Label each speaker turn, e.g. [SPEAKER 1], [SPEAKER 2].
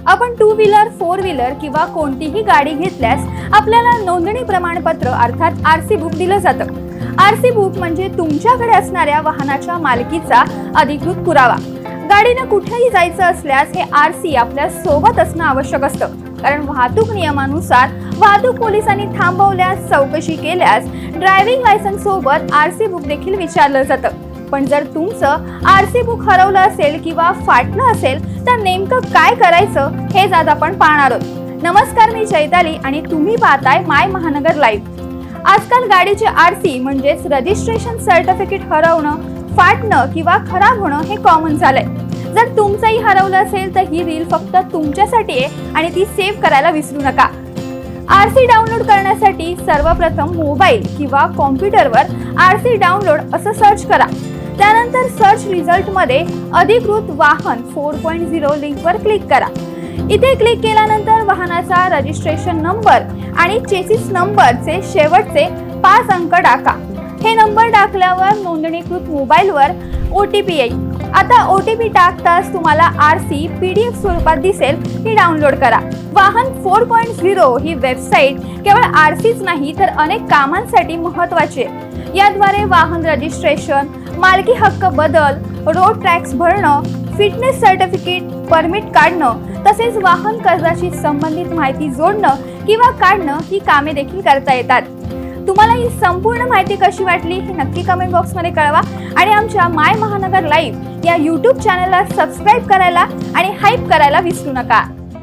[SPEAKER 1] आपण two wheeler, four wheeler किंवा कोणतीही गाडी घेतल्यास आपल्याला नोंदणी प्रमाणपत्र अर्थात आरसी बुक दिलं जातं. आरसी बुक म्हणजे तुमच्याकडे असणाऱ्या वाहनाच्या मालकीचा अधिकृत पुरावा. गाडीनं कुठेही जायचं असल्यास हे आरसी आपल्या सोबत असणं आवश्यक असतं, कारण वाहतूक नियमानुसार वाहतूक पोलिसांनी थांबवल्यास, चौकशी केल्यास ड्रायव्हिंग लायसन्स सोबत आरसी बुक देखील विचारलं जातं. पण जर तुमचं आरसी बुक हरवलं असेल किंवा फाटलं असेल तर नेमकं काय करायचं हेच आज आपण पाहणार आहोत. नमस्कार, मी चैताली आणि तुम्ही पाहताय माय महानगर लाईव्ह. आजकाल गाडीचे आरसी म्हणजेच रजिस्ट्रेशन सर्टिफिकेट हरवणं, फाटणं किंवा खराब होणं हे कॉमन झालंय. जर तुमचंही हरवलं असेल तर ही रील फक्त तुमच्यासाठी आहे आणि ती सेव्ह करायला विसरू नका. आरसी डाउनलोड करण्यासाठी सर्वप्रथम मोबाईल किंवा कॉम्प्युटरवर आरसी डाउनलोड असं सर्च करा. त्यानंतर सर्च रिझल्टमध्ये अधिकृत वाहन 4.0 लिंकवर क्लिक करा. इथे क्लिक केल्यानंतर वाहनाचा रजिस्ट्रेशन नंबर आणि चेसिस नंबरचे शेवटचे 5 अंक टाका. हे नंबर टाकल्यावर नोंदणीकृत मोबाईलवर OTP येईल. आता OTP टाकताच तुम्हाला आरसी PDF स्वरूपात दिसेल, ती डाउनलोड करा. वाहन 4.0 ही वेबसाईट केवळ आरसीच नाही तर अनेक कामांसाठी महत्त्वाची आहे. याद्वारे वाहन रजिस्ट्रेशन, मालकी हक्क बदल, रोड टॅक्स भरणं, फिटनेस सर्टिफिकेट, परमिट काढणं, तसेच वाहन कर्जाशी संबंधित माहिती जोडणं किंवा काढणं ही कामे देखील करता येतात. तुम्हाला ही संपूर्ण माहिती कशी वाटली हे नक्की कमेंट बॉक्समध्ये कळवा आणि आमच्या माय महानगर लाईव्ह या YouTube चॅनलला सबस्क्राईब करायला आणि हाईप करायला विसरू नका.